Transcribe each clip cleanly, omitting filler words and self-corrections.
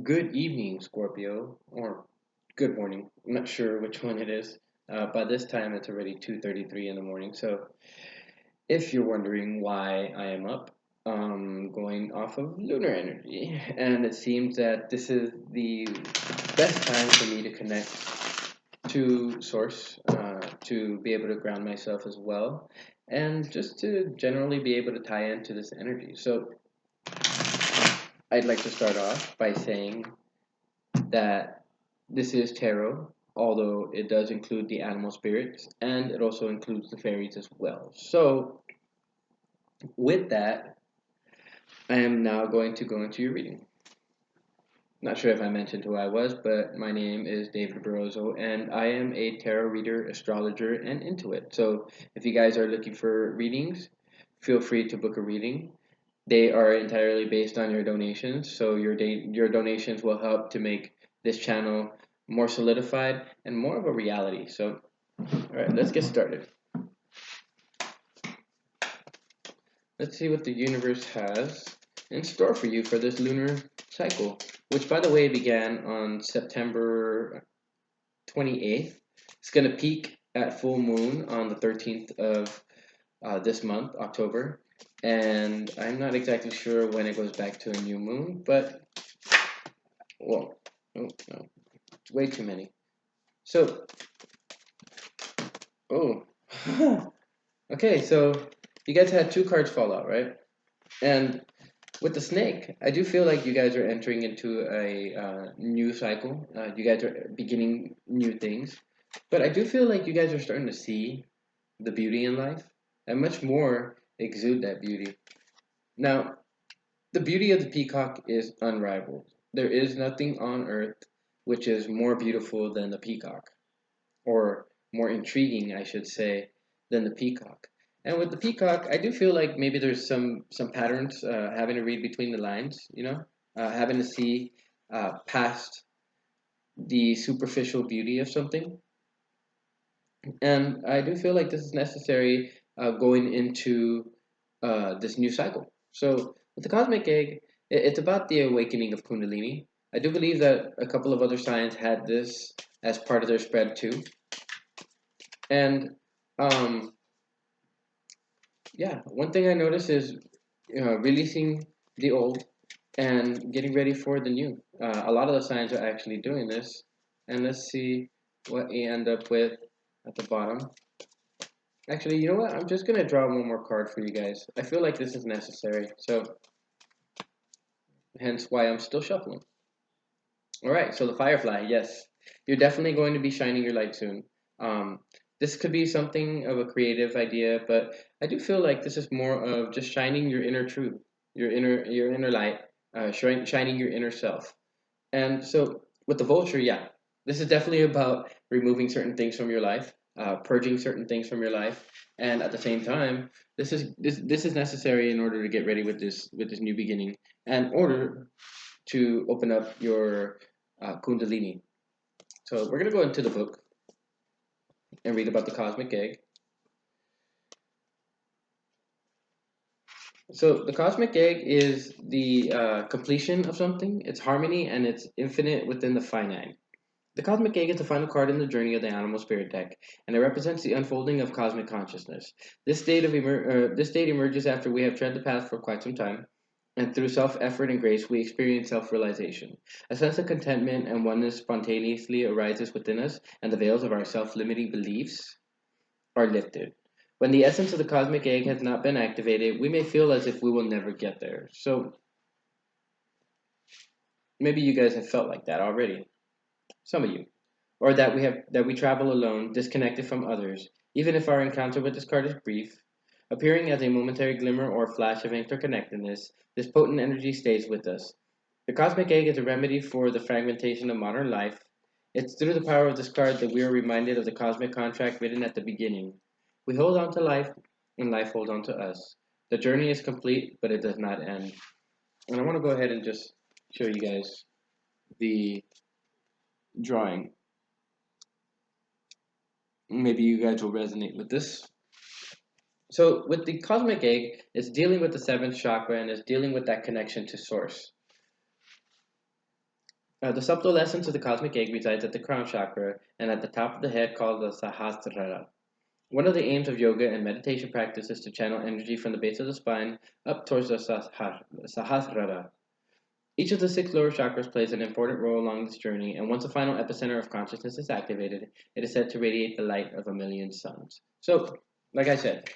Good evening, Scorpio, or good morning. I'm not sure which one it is. By this time, it's already 2:33 in the morning. So, if you're wondering why I am up, going off of lunar energy, and it seems that this is the best time for me to connect to Source, to be able to ground myself as well, and just to generally be able to tie into this energy. So, I'd like to start off by saying that this is tarot, although it does include the animal spirits and it also includes the fairies as well. So, with that, I am now going to go into your reading. Not sure if I mentioned who I was, but my name is David Barrozo, and I am a tarot reader, astrologer, and intuit. So, if you guys are looking for readings, feel free to book a reading. They are entirely based on your donations, so your donations will help to make this channel more solidified and more of a reality. So, all right, let's get started. Let's see what the universe has in store for you for this lunar cycle, which, by the way, began on September 28th. It's going to peak at full moon on the 13th of this month, October. And I'm not exactly sure when it goes back to a new moon, but, well, oh, no, it's way too many. So, oh, okay, so you guys had two cards fall out, right? And with the snake, I do feel like you guys are entering into a new cycle. You guys are beginning new things. But I do feel like you guys are starting to see the beauty in life and much more exude that beauty. Now, the beauty of the peacock is unrivaled. There is nothing on earth which is more beautiful than the peacock, or more intriguing, I should say, than the peacock. And with the peacock, I do feel like maybe there's some patterns, having to read between the lines, having to see past the superficial beauty of something. And I do feel like this is necessary going into this new cycle. So with the cosmic egg, it's about the awakening of Kundalini. I do believe that a couple of other signs had this as part of their spread too. And um, yeah, one thing I noticed is releasing the old and getting ready for the new. A lot of the signs are actually doing this. And let's see what we end up with at the bottom. Actually, you know what? I'm just going to draw one more card for you guys. I feel like this is necessary. So, hence why I'm still shuffling. All right, so the Firefly, yes. You're definitely going to be shining your light soon. Um, this could be something of a creative idea, but I do feel like this is more of just shining your inner truth, your inner light, shining your inner self. And so with the vulture, yeah, this is definitely about removing certain things from your life, purging certain things from your life, and at the same time, this is necessary in order to get ready with this new beginning, and in order to open up your kundalini. So we're gonna go into the book and read about the cosmic egg. So the cosmic egg is the completion of something. It's harmony and it's infinite within the finite. The cosmic egg is the final card in the journey of the animal spirit deck, and it represents the unfolding of cosmic consciousness. This state emerges after we have tread the path for quite some time, and through self-effort and grace, we experience self-realization. A sense of contentment and oneness spontaneously arises within us, and the veils of our self-limiting beliefs are lifted. When the essence of the cosmic egg has not been activated, we may feel as if we will never get there. So maybe you guys have felt like that already. Some of you. Or that we travel alone, disconnected from others, even if our encounter with this card is brief. Appearing as a momentary glimmer or flash of interconnectedness, this potent energy stays with us. The cosmic egg is a remedy for the fragmentation of modern life. It's through the power of this card that we are reminded of the cosmic contract written at the beginning. We hold on to life, and life holds on to us. The journey is complete, but it does not end. And I want to go ahead and just show you guys the drawing. Maybe you guys will resonate with this. So, with the cosmic egg, it's dealing with the seventh chakra and it's dealing with that connection to source. The subtle essence of the cosmic egg resides at the crown chakra and at the top of the head called the Sahasrara. One of the aims of yoga and meditation practice is to channel energy from the base of the spine up towards the Sahasrara. Each of the six lower chakras plays an important role along this journey, and once the final epicenter of consciousness is activated, it is said to radiate the light of a million suns. So, like I said,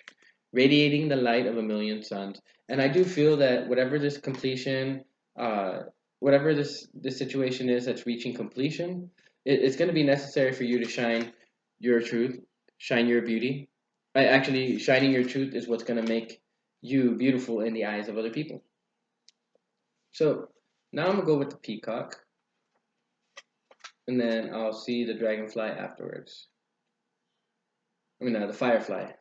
radiating the light of a million suns. And I do feel that whatever this completion, uh, whatever this situation is that's reaching completion, it's going to be necessary for you to shine your truth, shine your beauty. Actually, shining your truth is what's going to make you beautiful in the eyes of other people. So now I'm gonna go with the peacock, and then I'll see the dragonfly afterwards. The firefly.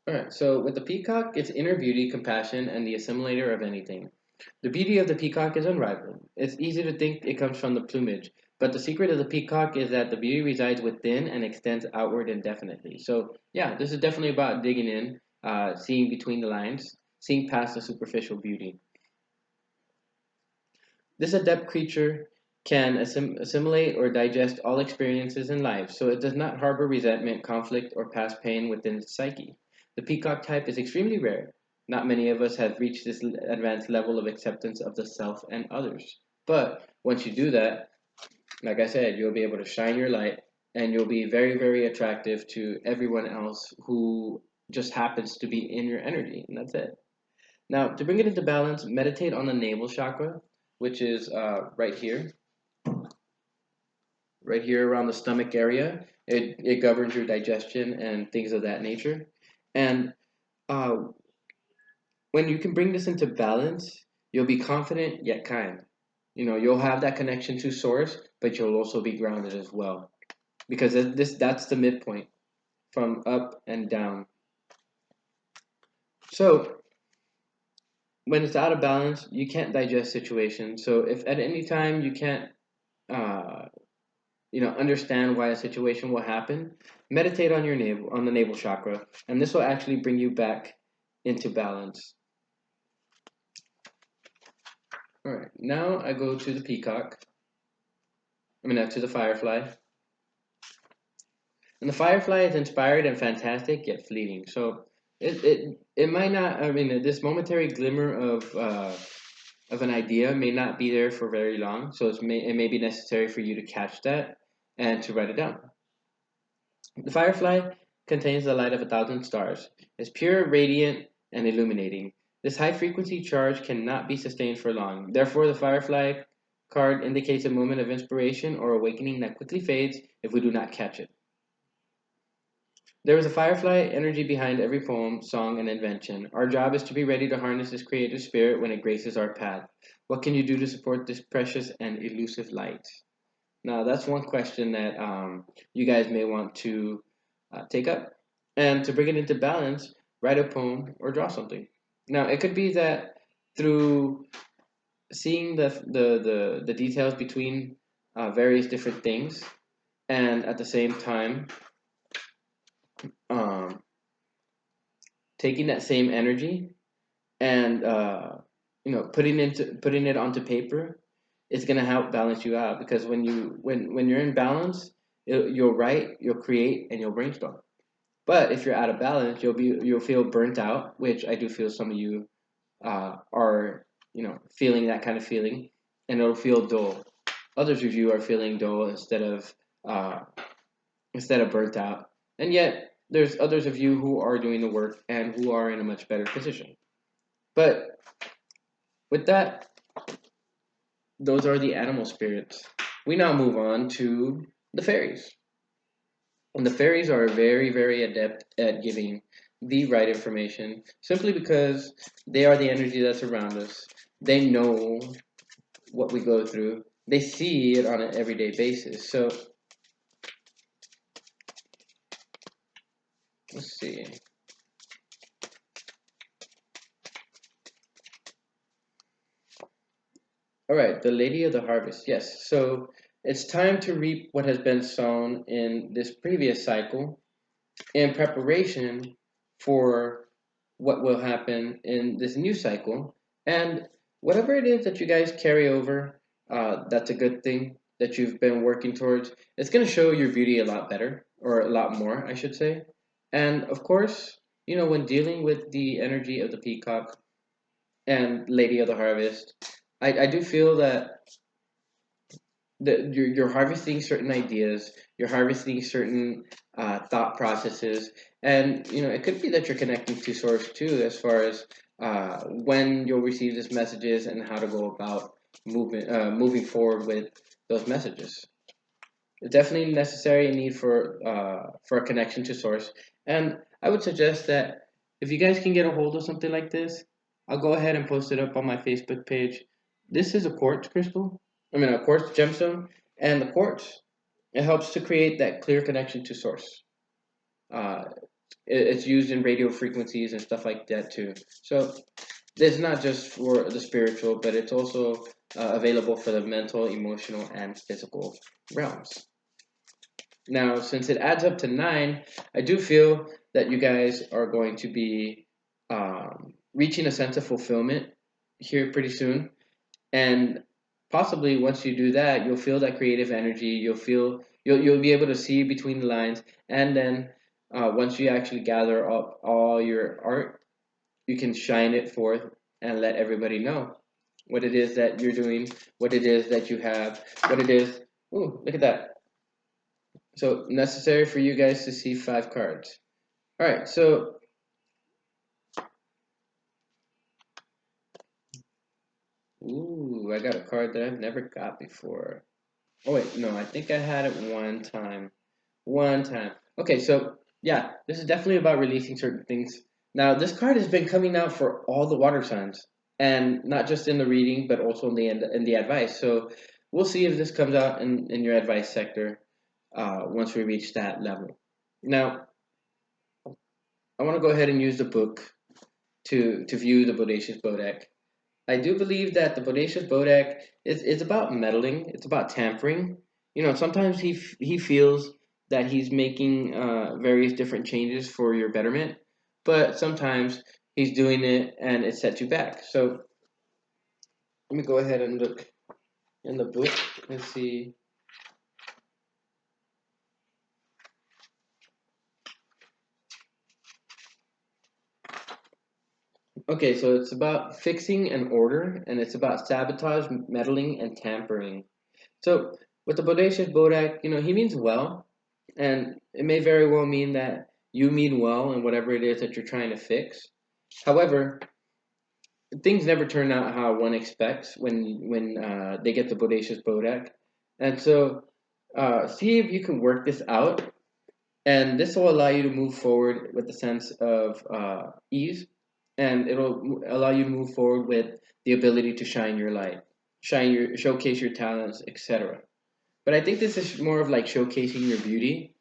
Alright, so with the peacock, it's inner beauty, compassion, and the assimilator of anything. The beauty of the peacock is unrivaled. It's easy to think it comes from the plumage, but the secret of the peacock is that the beauty resides within and extends outward indefinitely. So, yeah, this is definitely about digging in, seeing between the lines, seeing past the superficial beauty. This adept creature can assimilate or digest all experiences in life, so it does not harbor resentment, conflict, or past pain within its psyche. The peacock type is extremely rare. Not many of us have reached this advanced level of acceptance of the self and others. But once you do that, like I said, you'll be able to shine your light and you'll be very, very attractive to everyone else who just happens to be in your energy. And that's it. Now, to bring it into balance, meditate on the navel chakra, which is right here around the stomach area. It governs your digestion and things of that nature. And uh, when you can bring this into balance, you'll be confident yet kind. You'll have that connection to source, but you'll also be grounded as well. Because that's the midpoint from up and down. So when it's out of balance, you can't digest situations. So if at any time you can't uh, understand why a situation will happen, meditate on the navel chakra, and this will actually bring you back into balance. All right, now I go to the peacock. To the firefly. And the firefly is inspired and fantastic, yet fleeting. So it might not. This momentary glimmer of an idea may not be there for very long. So it may be necessary for you to catch that and to write it down. The firefly contains the light of 1,000 stars. It's pure, radiant, and illuminating. This high frequency charge cannot be sustained for long. Therefore, the firefly card indicates a moment of inspiration or awakening that quickly fades if we do not catch it. There is a firefly energy behind every poem, song, and invention. Our job is to be ready to harness this creative spirit when it graces our path. What can you do to support this precious and elusive light? Now, that's one question that you guys may want to take up. And to bring it into balance, write a poem or draw something. Now, it could be that through seeing the details between various different things, and at the same time, um, taking that same energy and putting it onto paper, it's gonna help balance you out, because when you're in balance, you'll write, you'll create, and you'll brainstorm. But if you're out of balance, you'll feel burnt out, which I do feel some of you are feeling that kind of feeling, and it'll feel dull. Others of you are feeling dull instead of burnt out, and yet there's others of you who are doing the work and who are in a much better position. But with that, those are the animal spirits. We now move on to the fairies. And the fairies are very, very adept at giving the right information simply because they are the energy that's around us. They know what we go through, they see it on an everyday basis. So, let's see. All right, the Lady of the Harvest. Yes, so it's time to reap what has been sown in this previous cycle in preparation for what will happen in this new cycle. And whatever it is that you guys carry over, that's a good thing that you've been working towards. It's going to show your beauty a lot better, or a lot more, I should say. And of course, when dealing with the energy of the peacock and Lady of the Harvest, I do feel that you're harvesting certain ideas, you're harvesting certain thought processes, and it could be that you're connecting to source too, as far as when you'll receive these messages and how to go about moving forward with those messages. It's definitely necessary and need for a connection to source, and I would suggest that if you guys can get a hold of something like this, I'll go ahead and post it up on my Facebook page. This is a quartz crystal. I mean, a quartz gemstone, and the quartz, it helps to create that clear connection to source. Uh, it's used in radio frequencies and stuff like that too. So it's not just for the spiritual, but it's also available for the mental, emotional, and physical realms. Now, since it adds up to 9, I do feel that you guys are going to be reaching a sense of fulfillment here pretty soon. And possibly once you do that, you'll feel that creative energy. You'll be able to see between the lines. And then once you actually gather up all your art, you can shine it forth and let everybody know what it is that you're doing, what it is that you have, what it is. Ooh, look at that. So necessary for you guys to see 5 cards. All right, so ooh, I got a card that I've never got before. Oh wait, no, I think I had it one time. One time. Okay, so yeah, this is definitely about releasing certain things. Now, this card has been coming out for all the water signs, and not just in the reading, but also in the advice. So we'll see if this comes out in your advice sector once we reach that level. Now, I want to go ahead and use the book to view the Bodacious Bodak. I do believe that the Bodacious Bodak is about meddling. It's about tampering. Sometimes he feels that he's making various different changes for your betterment, but sometimes he's doing it and it sets you back. So let me go ahead and look in the book and see. Okay, so it's about fixing an order, and it's about sabotage, meddling, and tampering. So with the Bodacious Bodak, he means well, and it may very well mean that you mean well in whatever it is that you're trying to fix. However, things never turn out how one expects when they get the Bodacious Bodak, and so see if you can work this out, and this will allow you to move forward with a sense of ease, and it'll allow you to move forward with the ability to shine your light, showcase your talents, etc. But I think this is more of like showcasing your beauty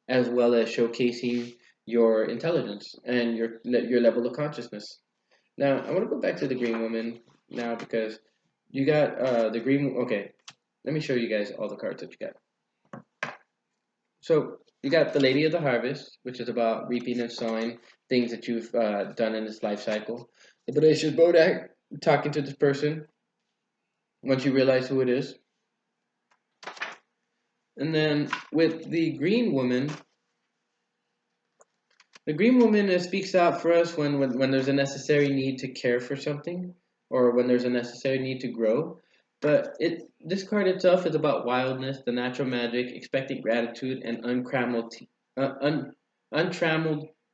as well as showcasing your intelligence and your level of consciousness. Now, I want to go back to the green woman now because you got the green. Okay, let me show you guys all the cards that you got. So you got the Lady of the Harvest, which is about reaping and sowing things that you've done in this life cycle. The Bodacious Bodak, talking to this person once you realize who it is. And then with the green woman speaks out for us when there's a necessary need to care for something or when there's a necessary need to grow. But this card itself is about wildness, the natural magic, expecting gratitude, and untrammeled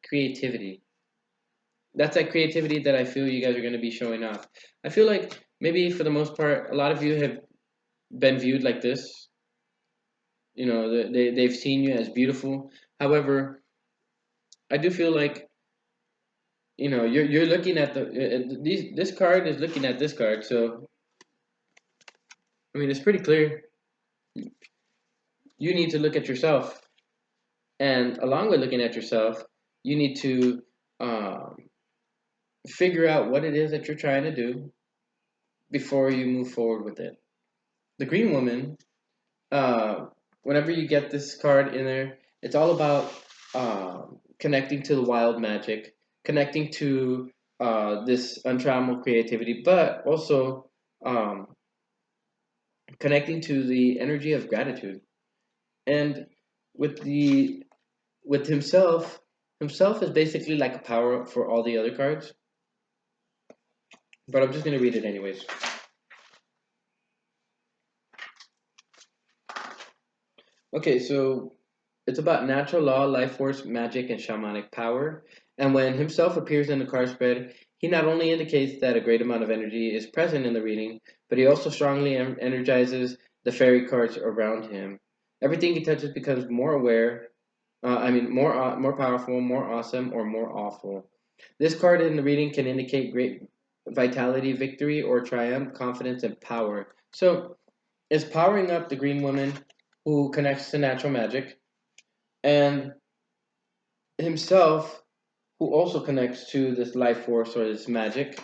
creativity. That's that creativity that I feel you guys are going to be showing off. I feel like maybe for the most part, a lot of you have been viewed like this. They've seen you as beautiful. However, I do feel like you're looking at this card is looking at this card. So I mean, it's pretty clear. You need to look at yourself, and along with looking at yourself, you need to um, figure out what it is that you're trying to do before you move forward with it. The green woman, uh, whenever you get this card in there, it's all about connecting to the wild magic, connecting to this untrammeled creativity, but also um, connecting to the energy of gratitude. And with the with himself is basically like a power up for all the other cards. But I'm just gonna read it anyways. Okay, so it's about natural law, life force, magic, and shamanic power. And when himself appears in the card spread, he not only indicates that a great amount of energy is present in the reading, but he also strongly energizes the fairy cards around him. Everything he touches becomes more aware. More powerful, more awesome, or more awful. This card in the reading can indicate great vitality, victory, or triumph, confidence, and power. So it's powering up the green woman who connects to natural magic, and himself who also connects to this life force or this magic.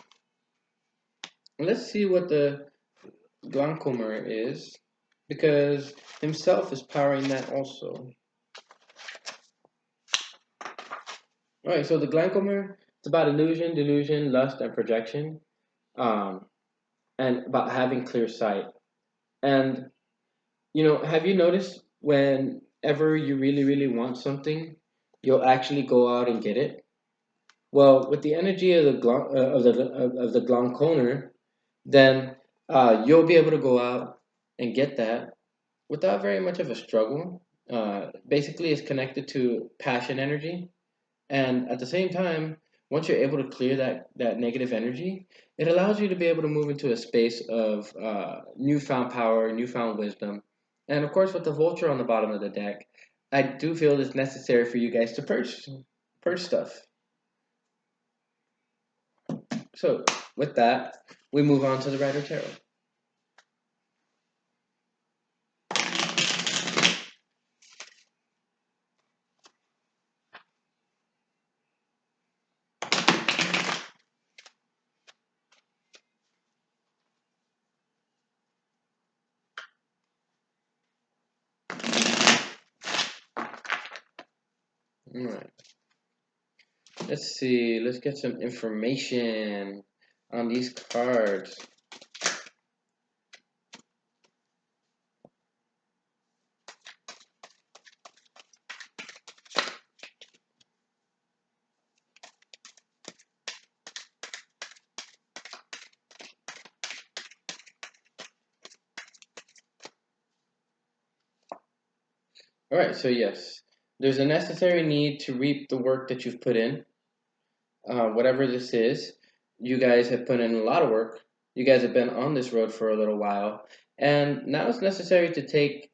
Let's see what the Glancomer is, because himself is powering that also. Alright, so the Glancomer, it's about illusion, delusion, lust, and projection, um, and about having clear sight. And, have you noticed whenever you really, really want something, you'll actually go out and get it? Well, with the energy of the Glanconer, then you'll be able to go out and get that without very much of a struggle. Basically, it's connected to passion energy, and at the same time, once you're able to clear that negative energy, it allows you to be able to move into a space of newfound power, newfound wisdom, and of course, with the vulture on the bottom of the deck, I do feel it's necessary for you guys to purge stuff. So, with that, we move on to the Rider Tarot. All right. Let's see. Let's get some information on these cards. All right. So yes, there's a necessary need to reap the work that you've put in. Whatever this is, you guys have put in a lot of work. You guys have been on this road for a little while, and now it's necessary to take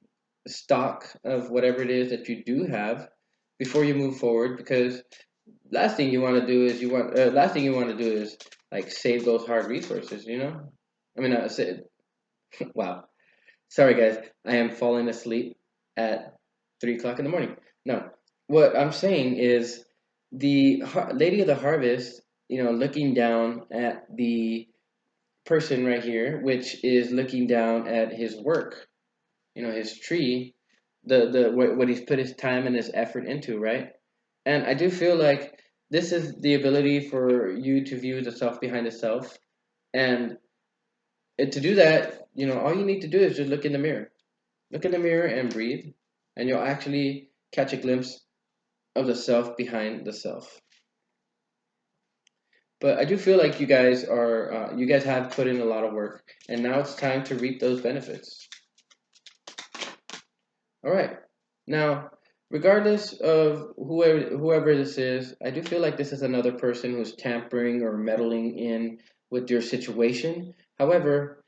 stock of whatever it is that you do have before you move forward. Because last thing you want to do is last thing you want to do is like save those hard resources. I mean, wow. Sorry, guys. I am falling asleep at 3 o'clock in the morning. No, what I'm saying is the Lady of the Harvest, looking down at the person right here, which is looking down at his work, his tree, what he's put his time and his effort into, right? And I do feel like this is the ability for you to view the self behind the self, and to do that, all you need to do is just look in the mirror. Look in the mirror and breathe, and you'll actually catch a glimpse of the self behind the self. But I do feel like you guys have put in a lot of work, and now it's time to reap those benefits. All right. Now, regardless of whoever this is, I do feel like this is another person who's tampering or meddling in with your situation. However,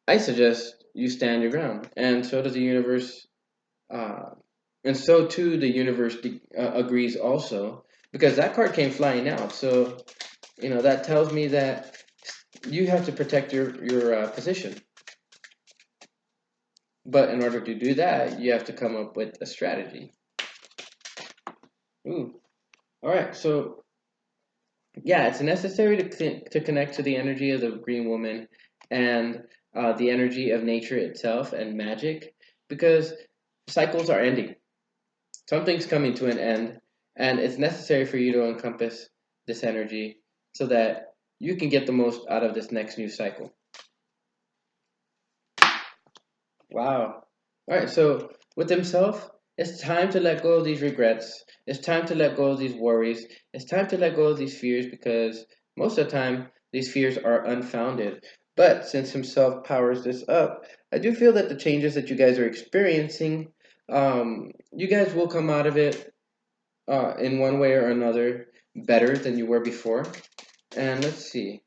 I suggest you stand your ground, and so does the universe. Uh, and so too, the universe agrees also, because that card came flying out. So that tells me that you have to protect your position. But in order to do that, you have to come up with a strategy. Ooh, all right. So yeah, it's necessary to connect to the energy of the green woman and the energy of nature itself and magic, because cycles are ending. Something's coming to an end, and it's necessary for you to encompass this energy so that you can get the most out of this next new cycle. Wow. All right, so with himself, it's time to let go of these regrets. It's time to let go of these worries. It's time to let go of these fears because most of the time, these fears are unfounded. But since himself powers this up, I do feel that the changes that you guys are experiencing, you guys will come out of it in one way or another better than you were before. And let's see.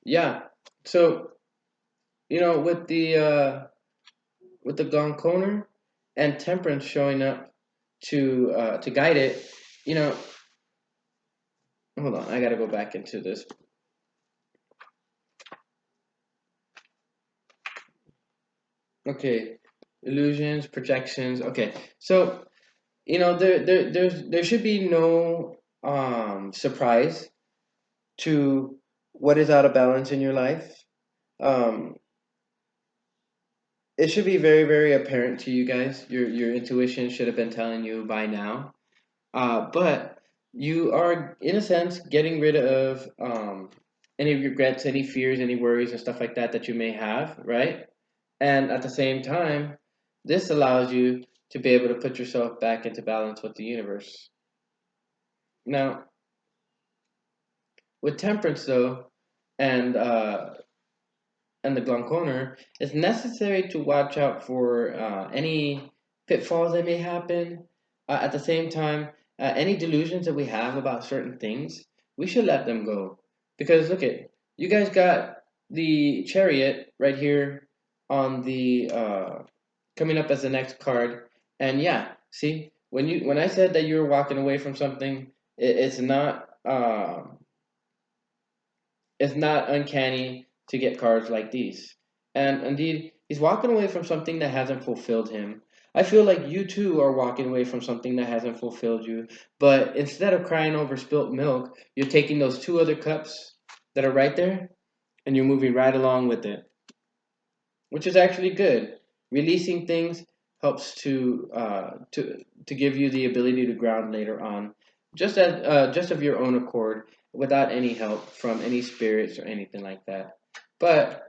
Yeah. So, with the Gonconer and Temperance showing up to guide it, you know, hold on, I gotta go back into this. Okay, illusions, projections. Okay, so there should be no surprise to what is out of balance in your life. Um, it should be very, very apparent to you guys. Your intuition should have been telling you by now. But you are, in a sense, getting rid of any regrets, any fears, any worries, and stuff like that that you may have, right? And at the same time, this allows you to be able to put yourself back into balance with the universe. Now, with temperance, though, and uh, and the glaucoma, it's necessary to watch out for any pitfalls that may happen. At the same time, any delusions that we have about certain things, we should let them go. Because look at you guys got the chariot right here on the coming up as the next card, and yeah, see when I said that you were walking away from something, it's not. It's not uncanny to get cards like these. And indeed, he's walking away from something that hasn't fulfilled him. I feel like you too are walking away from something that hasn't fulfilled you. But instead of crying over spilt milk, you're taking those two other cups that are right there and you're moving right along with it, which is actually good. Releasing things helps to give you the ability to ground later on, just of your own accord, without any help from any spirits or anything like that. But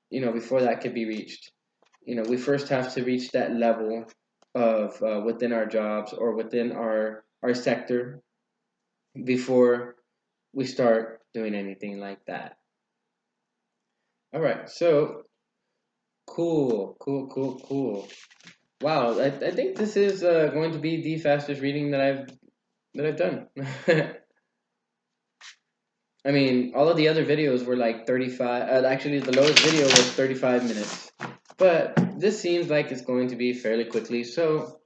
before that could be reached, we first have to reach that level of within our jobs or within our sector before we start doing anything like that. All right, so cool, cool, cool, cool. Wow, I think this is going to be the fastest reading that I've done. I mean, all of the other videos were like 35. Actually, the lowest video was 35 minutes. But this seems like it's going to be fairly quickly. So,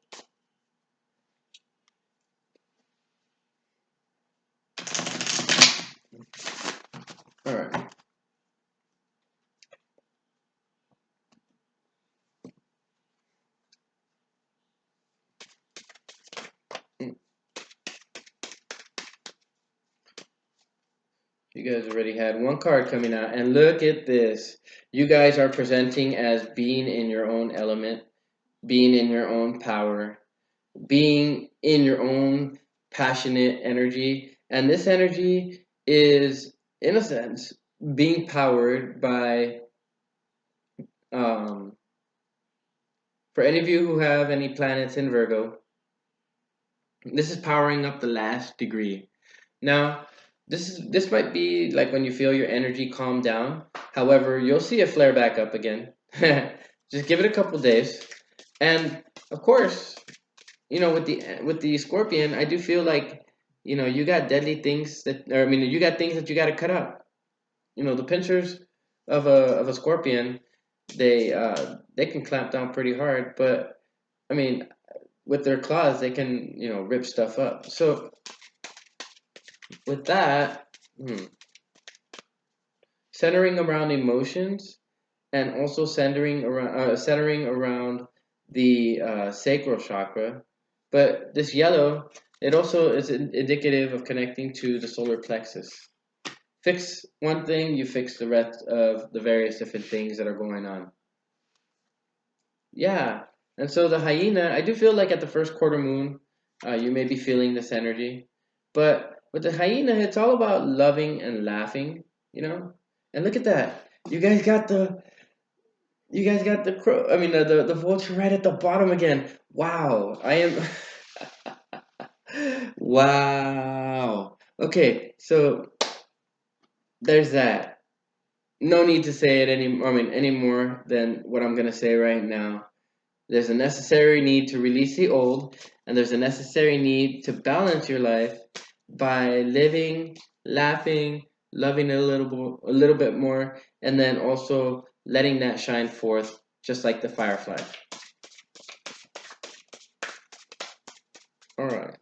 all right. You guys already had one card coming out, and look at this. You guys are presenting as being in your own element, being in your own power, being in your own passionate energy. And this energy is, in a sense, being powered by, um, for any of you who have any planets in Virgo, this is powering up the last degree. Now, this might be like when you feel your energy calm down. However, you'll see it flare back up again. Just give it a couple days. And of course, with the scorpion, I do feel like you got deadly things or I mean, you got things that you got to cut out. The pincers of a scorpion, they can clamp down pretty hard, but I mean, with their claws, they can rip stuff up. So with that, centering around emotions and also centering around the sacral chakra. But this yellow, it also is indicative of connecting to the solar plexus. Fix one thing, you fix the rest of the various different things that are going on. Yeah. And so the hyena, I do feel like at the first quarter moon, you may be feeling this energy. But with the hyena, it's all about loving and laughing, you know? And look at that. You guys got the crow, I mean, the vulture right at the bottom again. Wow. I am, wow. Okay, so there's that. No need to say it any more than what I'm gonna say right now. There's a necessary need to release the old, and there's a necessary need to balance your life by living, laughing, loving a little bit more, and then also letting that shine forth, just like the firefly. All right.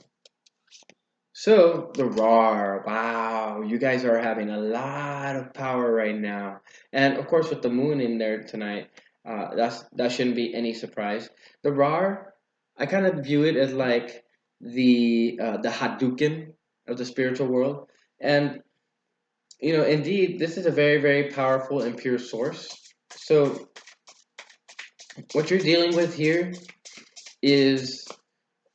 So the Rarr, wow, you guys are having a lot of power right now, and of course with the moon in there tonight, that shouldn't be any surprise. The Rarr, I kind of view it as like the Hadouken of the spiritual world, and indeed, this is a very very powerful and pure source. So what you're dealing with here is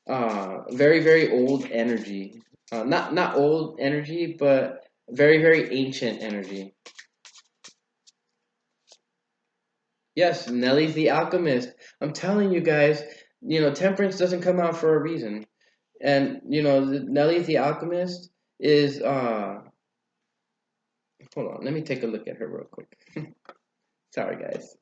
very very old energy, not old energy, but very very ancient energy. Yes, Nelly's the alchemist. I'm telling you guys, temperance doesn't come out for a reason. And Nelly's the alchemist is hold on, let me take a look at her real quick. Sorry guys.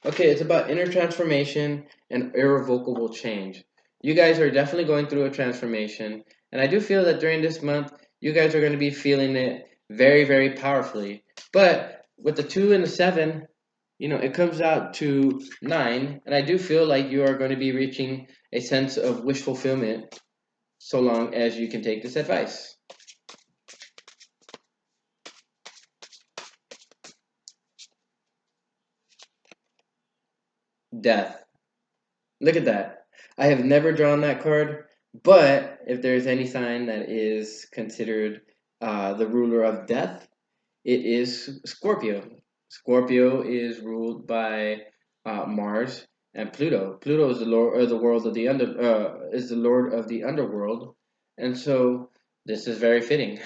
Okay, it's about inner transformation and irrevocable change. You guys are definitely going through a transformation, and I do feel that during this month, you guys are going to be feeling it very, very powerfully. But with the 2 and the 7, it comes out to 9, and I do feel like you are going to be reaching a sense of wish fulfillment so long as you can take this advice. Death. Look at that. I have never drawn that card, but if there's any sign that is considered the ruler of death, it is Scorpio. Scorpio is ruled by Mars and Pluto. Pluto is the lord of the world of the is the lord of the underworld, and so this is very fitting.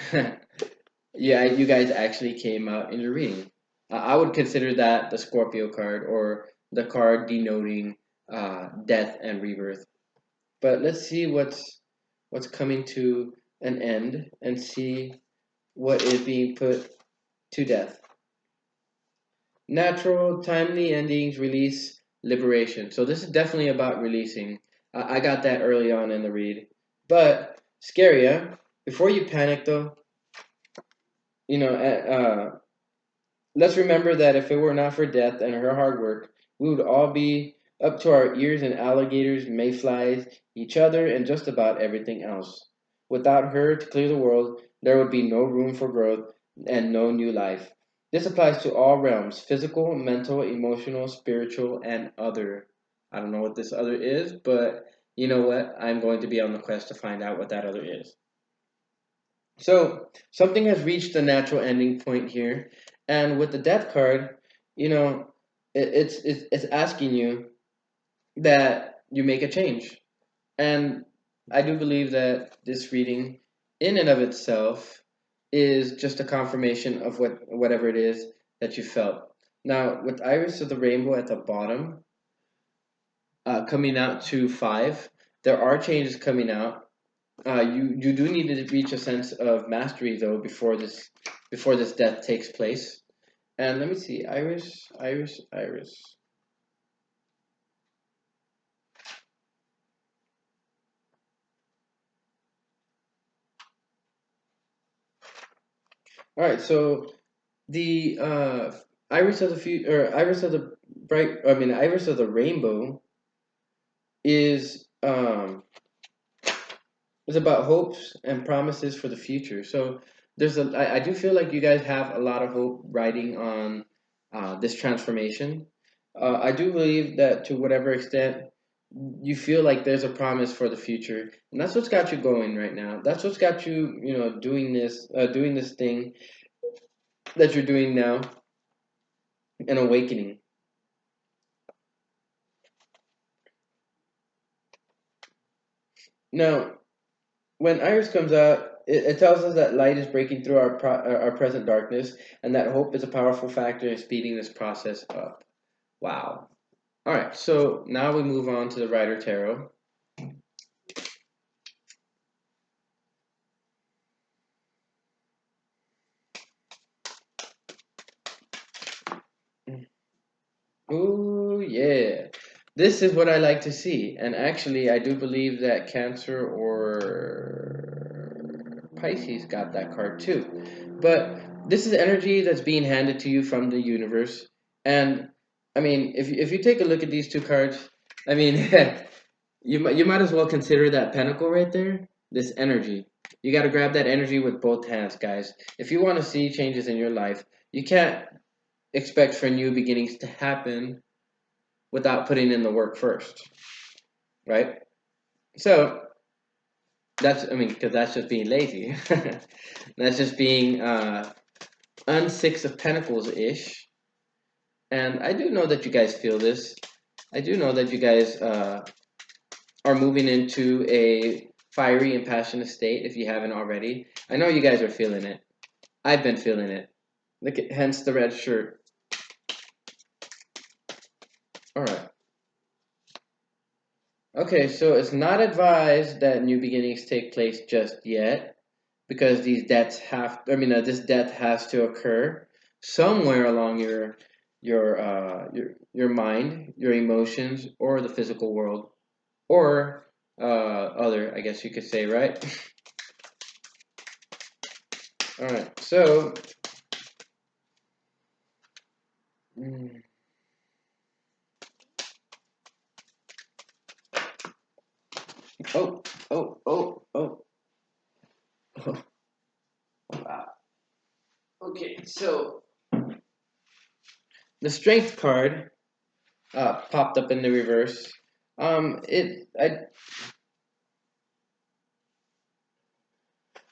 Yeah, you guys actually came out in your reading. I would consider that the Scorpio card or the card denoting death and rebirth. But let's see what's coming to an end and see what is being put to death. Natural, timely endings, release, liberation. So this is definitely about releasing. I got that early on in the read. But Scaria, before you panic though, you know, let's remember that if it were not for death and her hard work, we would all be up to our ears in alligators, mayflies, each other, and just about everything else. Without her to clear the world, there would be no room for growth and no new life. This applies to all realms: physical, mental, emotional, spiritual, and other. I don't know what this other is, but you know what? I'm going to be on the quest to find out what that other is. So something has reached the natural ending point here, and with the death card, you know, it's asking you that you make a change, and I do believe that this reading, in and of itself, is just a confirmation of whatever it is that you felt. Now, with Iris of the Rainbow at the bottom, coming out to 5, there are changes coming out. You do need to reach a sense of mastery though before this death takes place. And let me see, Iris, Iris, Iris. All right, so the Iris of the Iris of the Iris of the Rainbow is it's about hopes and promises for the future. So I do feel like you guys have a lot of hope riding on this transformation. I do believe that to whatever extent you feel like there's a promise for the future, and that's what's got you going right now. That's what's got you, doing this thing that you're doing now, an awakening. Now, when Iris comes out, it tells us that light is breaking through our present darkness, and that hope is a powerful factor in speeding this process up. Wow. All right, so now we move on to the Rider Tarot. Oh, yeah. This is what I like to see. And actually, I do believe that Cancer or Pisces got that card too. But this is energy that's being handed to you from the universe. And I mean, if you take a look at these two cards, I mean, you might as well consider that pentacle right there this energy. You got to grab that energy with both hands, guys. If you want to see changes in your life, you can't expect for new beginnings to happen without putting in the work first, right? So I mean, because that's just being lazy. That's just being unsix of pentacles ish. And I do know that you guys feel this. I do know that you guys are moving into a fiery and passionate state if you haven't already. I know you guys are feeling it. I've been feeling it. Look at, hence the red shirt. All right. Okay, so it's not advised that new beginnings take place just yet because these deaths this death has to occur somewhere along your mind, your emotions, or the physical world, or other, I guess you could say, right? All right, so mm, oh, oh, oh, oh, oh, wow. Okay, so the strength card popped up in the reverse. It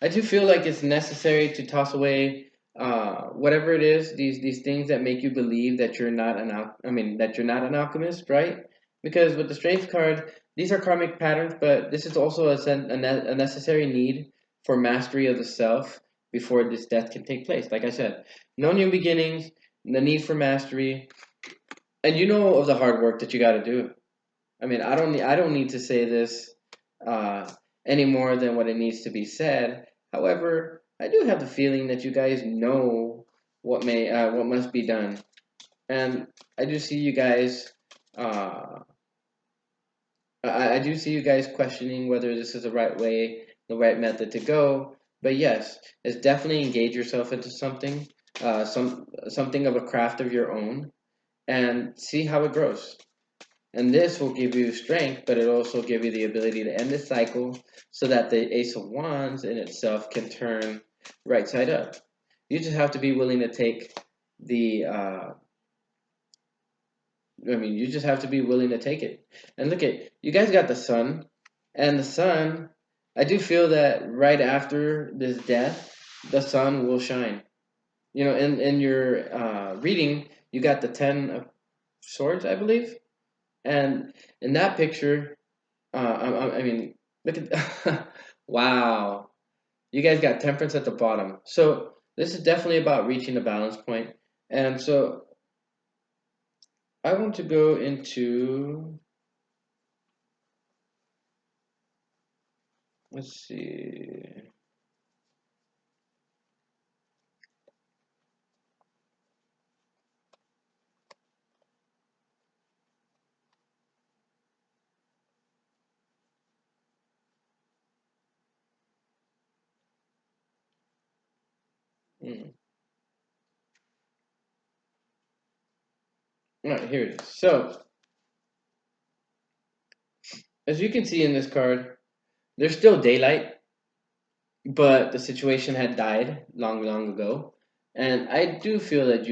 I do feel like it's necessary to toss away whatever it is, these things that make you believe that you're not that you're not an alchemist, right? Because with the strength card, these are karmic patterns, but this is also a necessary need for mastery of the self before this death can take place. Like I said, no new beginnings, the need for mastery, and you know of the hard work that you got to do. I mean, I don't need to say this uh, any more than what it needs to be said. However, I do have the feeling that you guys know what must be done, and I do see you guys. Uh, I do see you guys questioning whether this is the right way, the right method to go. But yes, it's definitely engage yourself into something, something of a craft of your own, and see how it grows. And this will give you strength, but it'll also give you the ability to end the cycle so that the Ace of Wands in itself can turn right side up. You just have to be willing to take the, you just have to be willing to take it. And look at, you guys got the sun, and the sun, I do feel that right after this death, the sun will shine. You know, in your reading, you got the 10 of Swords, I believe. And in that picture, I mean, look at wow. You guys got temperance at the bottom. So this is definitely about reaching a balance point. And so I want to go into, let's see. Hmm. All right, here it is. So as you can see in this card, there's still daylight, but the situation had died long ago. And I do feel that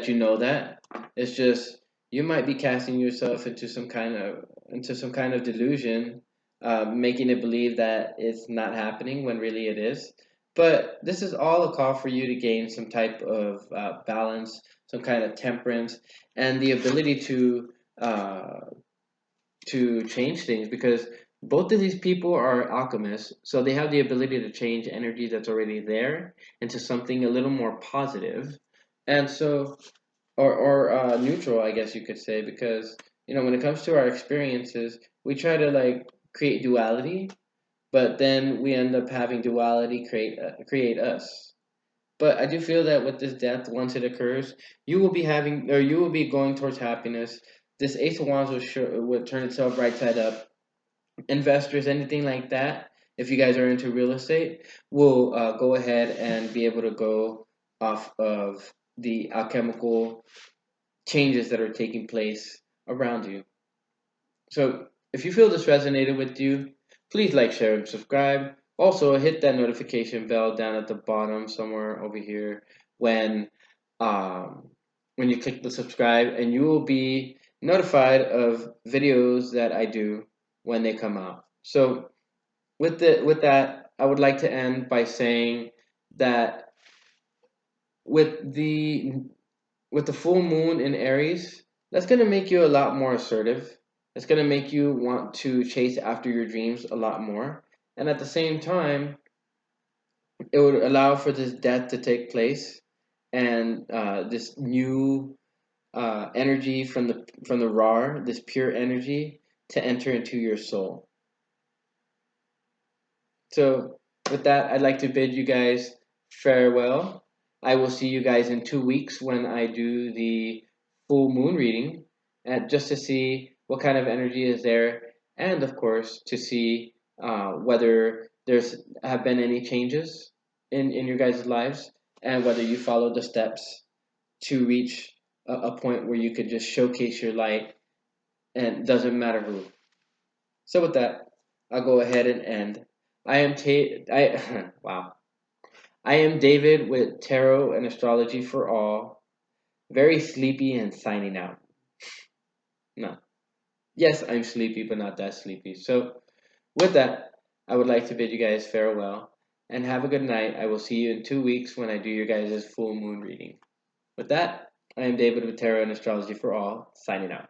you know that. It's just you might be casting yourself into some kind of delusion, making it believe that it's not happening when really it is. But this is all a call for you to gain some type of balance, some kind of temperance, and the ability uh, to change things, because both of these people are alchemists, so they have the ability to change energy that's already there into something a little more positive, and so or neutral, I guess you could say, because when it comes to our experiences, we try to like create duality, but then we end up having duality create us. But I do feel that with this death, once it occurs, you will be going towards happiness. This Ace of Wands will turn itself right side up. Investors, anything like that, if you guys are into real estate, will go ahead and be able to go off of the alchemical changes that are taking place around you. So if you feel this resonated with you, please like, share, and subscribe. Also, hit that notification bell down at the bottom somewhere over here when um, when you click the subscribe, and you will be notified of videos that I do when they come out. So with that, I would like to end by saying that with the with the full moon in Aries, that's going to make you a lot more assertive. It's going to make you want to chase after your dreams a lot more. And at the same time, it would allow for this death to take place, and this new energy from the Rarr, this pure energy, to enter into your soul. So, with that, I'd like to bid you guys farewell. I will see you guys in 2 weeks when I do the full moon reading, and just to see what kind of energy is there, and of course to see whether there's have been any changes in your guys' lives, and whether you follow the steps to reach a point where you could just showcase your light, and it doesn't matter who. So with that, I'll go ahead and end. Wow. I am David with Tarot and Astrology for All. Very sleepy and signing out. No. Yes, I'm sleepy, but not that sleepy. So with that, I would like to bid you guys farewell and have a good night. I will see you in 2 weeks when I do your guys' full moon reading. With that, I am David with Tarot and Astrology for All, signing out.